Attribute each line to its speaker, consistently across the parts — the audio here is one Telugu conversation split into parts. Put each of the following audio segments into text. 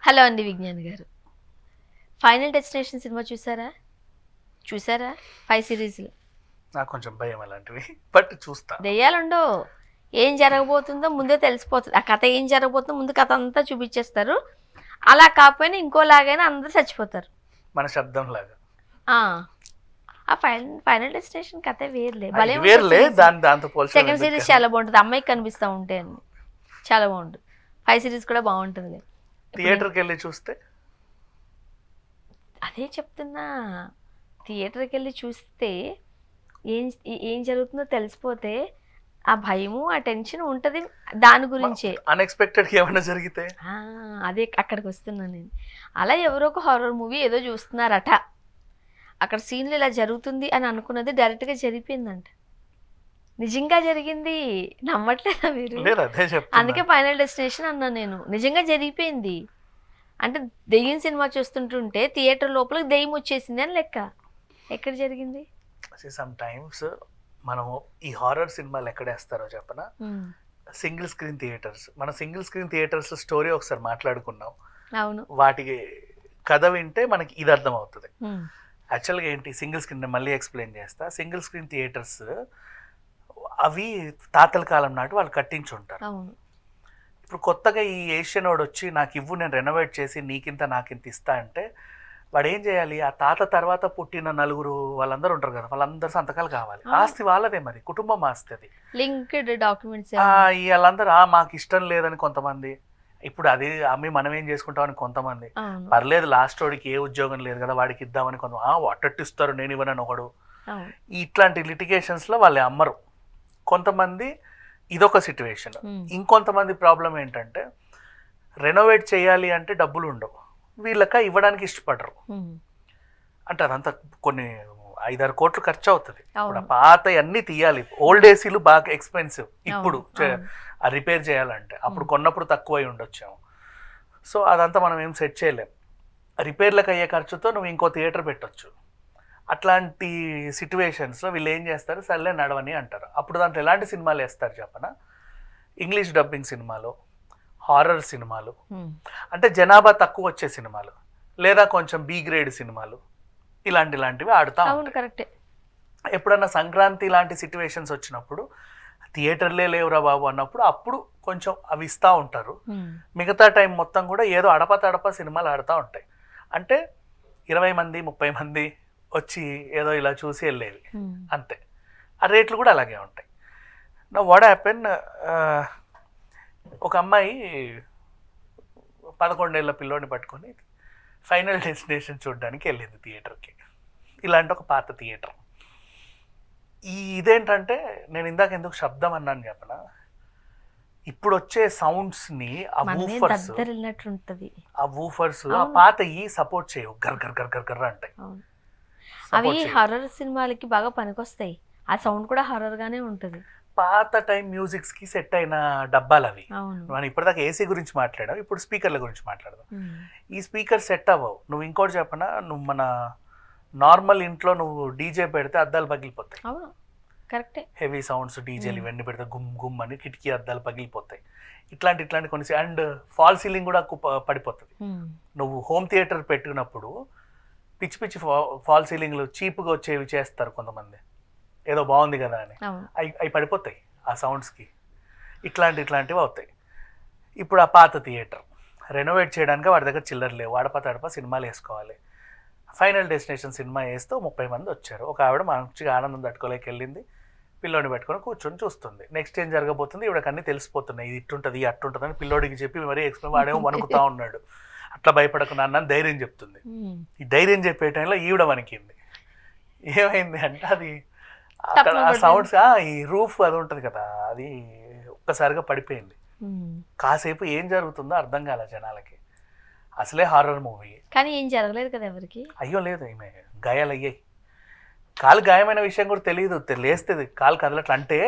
Speaker 1: హలో అండి విజ్ఞాన్ గారు. 'ఫైనల్ డెస్టినేషన్' సినిమా చూసారా? చూసారా? 5 సిరీస్‌లు.
Speaker 2: నాకు కొంచెం భయం అలాంటివి. బట్ చూస్తా.
Speaker 1: దెయ్యాలుండవు. ఏం జరగబోతుందో ముందే తెలిసిపోతది. ఆ కథ ఏం జరగబోతుందో ముందు కథ అంతా చూపిచ్చేస్తారు. అలా కాకపోయినా ఇంకోలాగైనా అందరూ చచ్చిపోతారు.
Speaker 2: మన శబ్దం లాగా.
Speaker 1: ఆ! ఆ ఫైనల్ డెస్టినేషన్ కథే వేరులే.
Speaker 2: ఇది
Speaker 1: భలే
Speaker 2: వేరులే,
Speaker 1: ఉంటది
Speaker 2: దాంతో పోల్చడం
Speaker 1: సెకండ్
Speaker 2: ఎందుకు
Speaker 1: సిరీస్
Speaker 2: కానీ.
Speaker 1: చాలా బావుంటది. అమ్మాయికి కనిపిస్తా ఉంటే అన్ని. చాలా బావుంటది. 5 సిరీస్ కూడా బావుంటదిలే.
Speaker 2: థియేటర్కి వెళ్ళి చూస్తే
Speaker 1: అదే చెప్తున్నా. థియేటర్‌కెళ్ళి చూస్తే ఏం ఏం జరుగుతుందో తెలిసిపోతే ఆ భయము, ఆ టెన్షన్ ఉంటది దాని గురించే.
Speaker 2: అన్ఎక్స్పెక్టెడ్ ఏమైనా జరిగితే
Speaker 1: ఆ! అదే అక్కడికొస్తున్నా నేను. అలా ఎవరో ఒక హారర్ మూవీ ఏదో చూస్తున్నారట. అక్కడ సీన్‌లో ఇలా జరుగుతుంది అని అనుకున్నది డైరెక్ట్‌గా జరిగిపోయిందంట. నిజంగా జరిగింది. నమ్మట్లేదా మీరు?
Speaker 2: లేదు, అదే చెప్తున్నా.
Speaker 1: అందుకే ఫైనల్ డెస్టినేషన్ అన్నా నేను. నిజంగా జరిగిపోయింది. అంటే దెయ్యం సినిమా చూస్తుంటుంటే థియేటర్ లోపలికి దెయ్యం వచ్చేసింది అని లెక్క. ఎక్కడ జరిగింది?
Speaker 2: సమ్ టైమ్స్ మనం ఈ హారర్ సినిమాలు ఎక్కడేస్తారో చెప్పనా, సింగిల్ స్క్రీన్ థియేటర్స్. మన సింగిల్ స్క్రీన్ థియేటర్స్ స్టోరీ ఒకసారి మాట్లాడుకున్నాం.
Speaker 1: అవును.
Speaker 2: వాటికి కథ వింటే మనకి ఇది అర్థం అవుతుంది. యాక్చువల్గా ఏంటి సింగిల్ స్క్రీన్, మళ్ళీ ఎక్స్ప్లెయిన్ చేస్తా. సింగిల్ స్క్రీన్ థియేటర్స్ అవి తాతల కాలం నాటి వాళ్ళు కట్టించి ఉంటారు.
Speaker 1: అవును.
Speaker 2: ఇప్పుడు కొత్తగా ఈ ఏషియన్ వాడు వచ్చి నాకు ఇవ్వు, నేను రెనోవేట్ చేసి నీకింత నాకింత ఇస్తా అంటే వాడు ఏం చేయాలి? ఆ తాత తర్వాత పుట్టిన నలుగురు వాళ్ళందరూ ఉంటారు కదా, వాళ్ళందరూ సంతకాలు కావాలి. ఆస్తి వాళ్ళదే, మరి కుటుంబం ఆస్తి అది.
Speaker 1: Linked documents.
Speaker 2: వాళ్ళందరూ మాకు ఇష్టం లేదని కొంతమంది, ఇప్పుడు అది అమ్మి మనం ఏం చేసుకుంటామని కొంతమంది, పర్లేదు లాస్ట్ వాడికి ఏ ఉద్యోగం లేదు కదా వాడికి ఇద్దామని కొంతమంది, వాటట్టు ఇస్తారు నేను ఇవ్వనని ఒకడు. ఇట్లాంటి లిటిగేషన్స్లో వాళ్ళు అమ్మరు. కొంతమంది ఇదొక సిట్యువేషన్. ఇంకొంతమంది ప్రాబ్లం ఏంటంటే రెనోవేట్ చేయాలి అంటే డబ్బులు ఉండవు, వీళ్ళక ఇవ్వడానికి ఇష్టపడరు. అంటే అదంతా కొన్ని 5-6 కోట్లు ఖర్చు అవుతుంది. ఇప్పుడు పాత అన్నీ తీయాలి. ఓల్డ్ ఏసీలు బాగా ఎక్స్పెన్సివ్ ఇప్పుడు ఆ రిపేర్ చేయాలంటే. అప్పుడు కొన్నప్పుడు తక్కువ అయి ఉండొచ్చాము. సో అదంతా మనం ఏం సెట్ చేయలేం. రిపేర్లకు అయ్యే ఖర్చుతో నువ్వు ఇంకో థియేటర్ పెట్టొచ్చు. అట్లాంటి సిట్యువేషన్స్లో వీళ్ళు ఏం చేస్తారు, సర్లే నడవని అంటారు. అప్పుడు దాంట్లో ఎలాంటి సినిమాలు వేస్తారు చెప్పనా? ఇంగ్లీష్ డబ్బింగ్ సినిమాలు, హారర్ సినిమాలు, అంటే జనాభా తక్కువ వచ్చే సినిమాలు, లేదా కొంచెం బి గ్రేడ్ సినిమాలు, ఇలాంటివి ఆడుతూ ఉంటాయి.
Speaker 1: కరెక్టే.
Speaker 2: ఎప్పుడన్నా సంక్రాంతి లాంటి సిట్యువేషన్స్ వచ్చినప్పుడు థియేటర్లే లేవురా బాబు అన్నప్పుడు అప్పుడు కొంచెం అవి ఇస్తూ ఉంటారు. మిగతా టైం మొత్తం కూడా ఏదో అడప సినిమాలు ఆడుతూ ఉంటాయి. అంటే 20 మంది 30 మంది వచ్చి ఏదో ఇలా చూసి వెళ్ళేవి అంతే. ఆ రేట్లు కూడా అలాగే ఉంటాయి. నా వాట్ హ్యాపెన్, ఒక అమ్మాయి 11 ఏళ్ల పిల్లోని పట్టుకొని ఫైనల్ డెస్టినేషన్ చూడడానికి వెళ్ళింది థియేటర్కి. ఇలాంటి ఒక పాత థియేటర్. ఇదేంటంటే నేను ఇందాక ఎందుకు శబ్దం అన్నాను చెప్పనా, ఇప్పుడు వచ్చే సౌండ్స్ని ఆ వూఫర్స్ ఆ పాత సపోర్ట్ చేయవు, గర్ గర్ గర్ గర్ గర్ అంటాయి.
Speaker 1: అవి హర్రర్ సినిమాలకి బాగా పనికొస్తాయి. ఆ సౌండ్ కూడా హర్రర్ గానే ఉంటుంది.
Speaker 2: పాత టైం మ్యూజిక్స్ కి సెట్ అయిన డబ్బాలు అవి. మనం ఇప్పటిదాకా ఏసీ గురించి మాట్లాడాం, ఇప్పుడు స్పీకర్ల గురించి మాట్లాడదాం. ఈ స్పీకర్ సెట్ అవ్వవు. నువ్వు ఇంకోటి చెప్పనా, నువ్వు మన నార్మల్ ఇంట్లో నువ్వు డీజే పెడితే అద్దాలు పగిలిపోతాయి.
Speaker 1: అవును, కరెక్టే.
Speaker 2: హెవీ సౌండ్స్ డీజేలు ఇవన్నీ పెడితే గుమ్ గుమ్ అని కిటికీ అద్దాలు పగిలిపోతాయి. ఇట్లాంటి కొన్ని, అండ్ ఫాల్ సీలింగ్ కూడా పడిపోతుంది. నువ్వు హోమ్ థియేటర్ పెట్టినప్పుడు పిచ్చి పిచ్చి ఫాల్ సీలింగ్లు చీప్గా వచ్చేవి చేస్తారు కొంతమంది, ఏదో బాగుంది కదా అని. అవి పడిపోతాయి ఆ సౌండ్స్కి. ఇట్లాంటివి అవుతాయి. ఇప్పుడు ఆ పాత థియేటర్ రెనోవేట్ చేయడానికి వాడి దగ్గర చిల్లర లేవు, అడప సినిమాలు వేసుకోవాలి. ఫైనల్ డెస్టినేషన్ సినిమా వేస్తే 30 మంది వచ్చారు. ఒక ఆవిడ మంచిగా ఆనందం తట్టుకోలేక వెళ్ళింది, పిల్లోడిని పెట్టుకొని కూర్చొని చూస్తుంది. నెక్స్ట్ ఏం జరగబోతుంది, ఇవిడకి అన్నీ తెలిసిపోతున్నాయి, ఇది ఇట్టుంటుంది అట్టుంటుంది అని పిల్లోడికి చెప్పి మరీ ఎక్స్ప్లెయిన్, వాడేమో వణుకుతా ఉన్నాడు. అట్లా భయపడకు నాన్న ధైర్యం చెప్తుంది. ఈ ధైర్యం చెప్పే టైంలో ఈవిడ వణికింది. ఏమైంది అంటే అది అక్కడ ఆ సౌండ్స్, ఈ రూఫ్ అది ఉంటుంది కదా, అది ఒక్కసారిగా పడిపోయింది. కాసేపు ఏం జరుగుతుందో అర్థం కాలే జనాలకి. అసలే హారర్ మూవీ
Speaker 1: కానీ ఏం జరగలేదు కదా ఎవరికి.
Speaker 2: అయ్యో లేదు, ఈమె గాయాలు అయ్యాయి. కాలు గాయమైన విషయం కూడా తెలియదు, లేస్తుంది కాలు కదలట్లా అంటే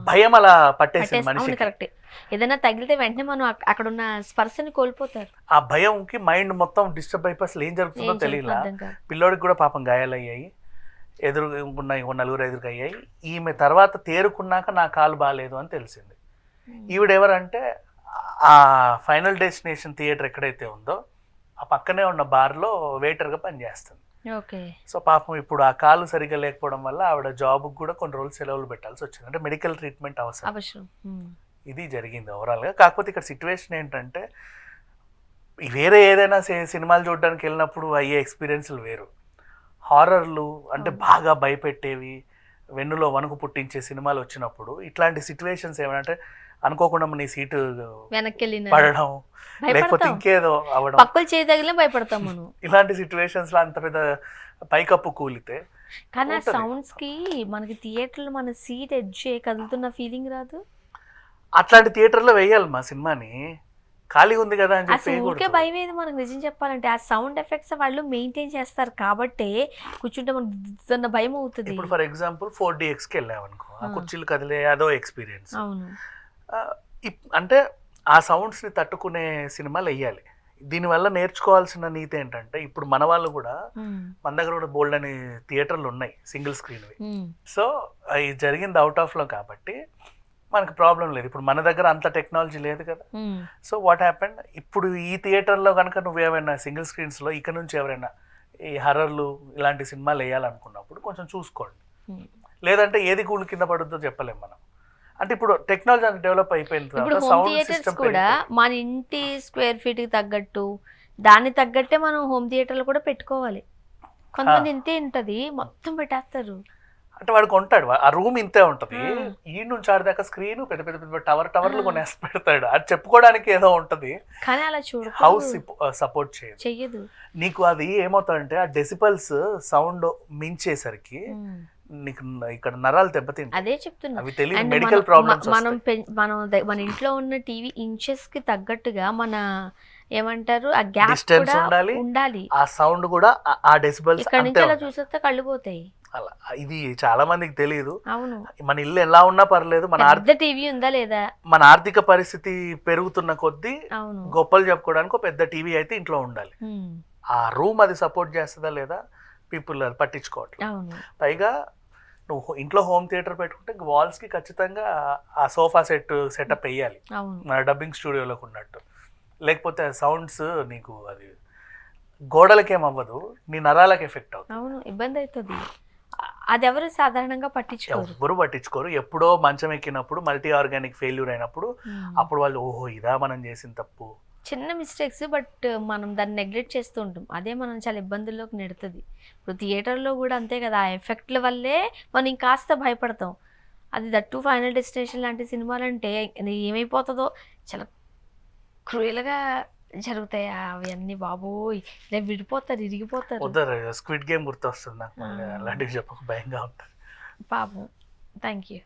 Speaker 2: భయం అలా పట్టేసింది మనిషి.
Speaker 1: కరెక్టే. ఏదైనా తగిలితే వెంటనే మనం అక్కడ ఉన్న స్పర్శని కోల్పోతారు.
Speaker 2: ఆ భయంకి మైండ్ మొత్తం డిస్టర్బ్ అయిపోయి అసలు ఏం జరుగుతుందో తెలియలా. పిల్లోడికి కూడా పాపం గాయాలు అయ్యాయి, ఎదురుకున్న 4-5 అయ్యాయి. ఈమె తర్వాత తేరుకున్నాక నా కాలు బాగాలేదు అని తెలిసింది. ఈవిడెవరంటే ఆ ఫైనల్ డెస్టినేషన్ థియేటర్ ఎక్కడైతే ఉందో ఆ పక్కనే ఉన్న బార్లో వెయిటర్గా పనిచేస్తుంది.
Speaker 1: ఓకే.
Speaker 2: సో పాపం ఇప్పుడు ఆ కాలు సరిగ్గా లేకపోవడం వల్ల ఆవిడ జాబ్కి కూడా కొన్ని రోజులు సెలవులు పెట్టాల్సి వచ్చింది. అంటే మెడికల్ ట్రీట్మెంట్ అవసరం.
Speaker 1: అవసరం.
Speaker 2: ఇది జరిగింది ఓవరాల్గా. కాకపోతే ఇక్కడ సిచ్యువేషన్ ఏంటంటే వేరే ఏదైనా సినిమాలు చూడడానికి వెళ్ళినప్పుడు అయ్యే ఎక్స్పీరియన్స్లు వేరు. హారర్లు అంటే బాగా భయపెట్టేవి, వెన్నులో వణుకు పుట్టించే సినిమాలు వచ్చినప్పుడు ఇట్లాంటి సిచ్యువేషన్స్ ఏమంటే అనుకోకుండా నీ సీటు
Speaker 1: వెనక్కి
Speaker 2: పడడం లేకపోతే ఇంకేదో అవడం,
Speaker 1: పక్కలు చేయి తగిలిన భయపడతాం మనం.
Speaker 2: ఇలాంటి సిచ్యువేషన్స్ లో అంత పెద్ద పైకప్పు కూలితే.
Speaker 1: కానీ ఆ సౌండ్స్ కి మనకి థియేటర్లో మన సీట్ ఎడ్జ్ కదులుతున్న ఫీలింగ్ రాదు.
Speaker 2: అట్లాంటి థియేటర్లో వేయాలి మా సినిమాని, ఖాళీ ఉంది కదా అని చెప్పి.
Speaker 1: ఊరికే భయం ఏది మనకు నిజం చెప్పాలంటే. ఆ సౌండ్ ఎఫెక్ట్స్ వాళ్ళు మెయింటైన్ చేస్తారు కాబట్టి కూర్చుంటే మనకు భయం అవుతుంది.
Speaker 2: ఇప్పుడు ఫర్ ఎగ్జాంపుల్ 4DXకి వెళ్ళామనుకో, ఆ కుర్చీలు కదిలే అదో ఎక్స్పీరియన్స్.
Speaker 1: అవును.
Speaker 2: అంటే ఆ సౌండ్స్ ని తట్టుకునే సినిమాలు వేయాలి. దీనివల్ల నేర్చుకోవాల్సిన నీతి ఏంటంటే ఇప్పుడు మన వాళ్ళు కూడా మన దగ్గర కూడా బోల్డ్ అని థియేటర్లు ఉన్నాయి సింగిల్ స్క్రీన్వి. సో ఇది జరిగింది అవుట్ ఆఫ్ లో కాబట్టి మనకు ప్రాబ్లం లేదు. ఇప్పుడు మన దగ్గర అంత టెక్నాలజీ లేదు కదా. సో వాట్ హ్యాపెండ్, ఇప్పుడు ఈ థియేటర్లో కనుక నువ్వేమైనా సింగిల్ స్క్రీన్స్లో ఇక నుంచి ఎవరైనా ఈ హర్రర్లు ఇలాంటి సినిమాలు వేయాలనుకున్నప్పుడు కొంచెం చూసుకోండి. లేదంటే ఏది కూలి కింద పడుద్దో చెప్పలేం మనం. అంటే ఇప్పుడు టెక్నాలజీ అంత డెవలప్ అయిపోయింది.
Speaker 1: ఇప్పుడు హోమ్ థియేటర్స్ కూడా మన ఇంటి స్క్వేర్ ఫీట్ కి తగ్గట్టు దాన్ని తగ్గట్టే మనం హోమ్ థియేటర్లు కూడా పెట్టుకోవాలి. కొంతమంది ఇంతే ఉంటది మొత్తం పెట్టేస్తారు.
Speaker 2: అంటే వాడు కొంటాడు, ఆ రూమ్ ఇంతే ఉంటది, ఈ నుంచి ఆడదాకా స్క్రీన్ పెద్ద పెద్ద పెద్ద టవర్లు కొనేసి పెడతాడు. అది చెప్పుకోవడానికి ఏదో ఉంటది
Speaker 1: కానీ అలా చూడు
Speaker 2: హౌస్ సపోర్ట్
Speaker 1: చెయ్యదు.
Speaker 2: నీకు అది ఏమవుతాడంటే ఆ డెసిబల్స్ సౌండ్ మించేసరికి నీకు ఇక్కడ నరాలు దెబ్బతింటాయి.
Speaker 1: అదే చెప్తున్నా.
Speaker 2: అవి తెలియదు, మెడికల్ ప్రాబ్లమ్స్.
Speaker 1: మనం మన ఇంట్లో ఉన్న టీవీ ఇంచెస్ కి తగ్గట్టుగా మన ఏమంటారు ఆ గ్యాప్
Speaker 2: డిస్టెన్స్ ఉండాలి, ఆ సౌండ్ కూడా ఆ డెసిబల్స్
Speaker 1: ఇక్కడ నుంచి అలా చూసేస్తే కళ్ళు పోతాయి.
Speaker 2: అలా ఇది చాలా మందికి తెలియదు.
Speaker 1: అవును.
Speaker 2: మన ఇల్లు ఎలా ఉన్నా పర్లేదు, మన
Speaker 1: టీవీ ఉందా లేదా,
Speaker 2: మన ఆర్థిక పరిస్థితి పెరుగుతున్న కొద్దీ గొప్పలు చెప్పుకోవడానికి ఒక పెద్ద టీవీ అయితే ఇంట్లో ఉండాలి. ఆ రూమ్ అది సపోర్ట్ చేస్తుందా లేదా పీపుల్ అది పట్టించుకోవట్లేదు. పైగా నువ్వు ఇంట్లో హోమ్ థియేటర్ పెట్టుకుంటే వాల్స్ కి ఖచ్చితంగా ఆ సోఫా సెటప్ వేయాలి మన డబ్బింగ్ స్టూడియోలోకి ఉన్నట్టు. లేకపోతే సౌండ్స్ నీకు అది గోడలకేం అవ్వదు, నీ నరాలకు ఎఫెక్ట్ అవుతుంది.
Speaker 1: అవును, ఇబ్బంది అవుతుంది. అది ఎవరు సాధారణంగా
Speaker 2: పట్టించుకోరు. ఎప్పుడో మంచం ఎక్కినప్పుడు మల్టీ ఆర్గానిక్ ఫెయిల్యూర్ అయినప్పుడు అప్పుడు వాళ్ళు ఓహో ఇదా మనం చేసిన తప్పు,
Speaker 1: చిన్న మిస్టేక్స్ బట్ మనం దాన్ని నెగ్లెక్ట్ చేస్తూ ఉంటాం. అదే మనం చాలా ఇబ్బందుల్లోకి నెడుతుంది. ఇప్పుడు థియేటర్లో కూడా అంతే కదా, ఆ ఎఫెక్ట్ల వల్లే మనం ఇంకాస్త భయపడతాం. అది దట్టు ఫైనల్ డెస్టినేషన్ లాంటి సినిమాలంటే ఏమైపోతుందో చాలా క్రూయల్గా జరుగుతాయి అవన్నీ. బాబోయ్ ఇలా విడిపోతారు, ఇరిగిపోతారు.
Speaker 2: స్క్విడ్ గేమ్ గుర్తొస్తుంది నాకు, అలాంటివి చెప్పక భయంగా ఉంటుంది
Speaker 1: పాపం. Thank you.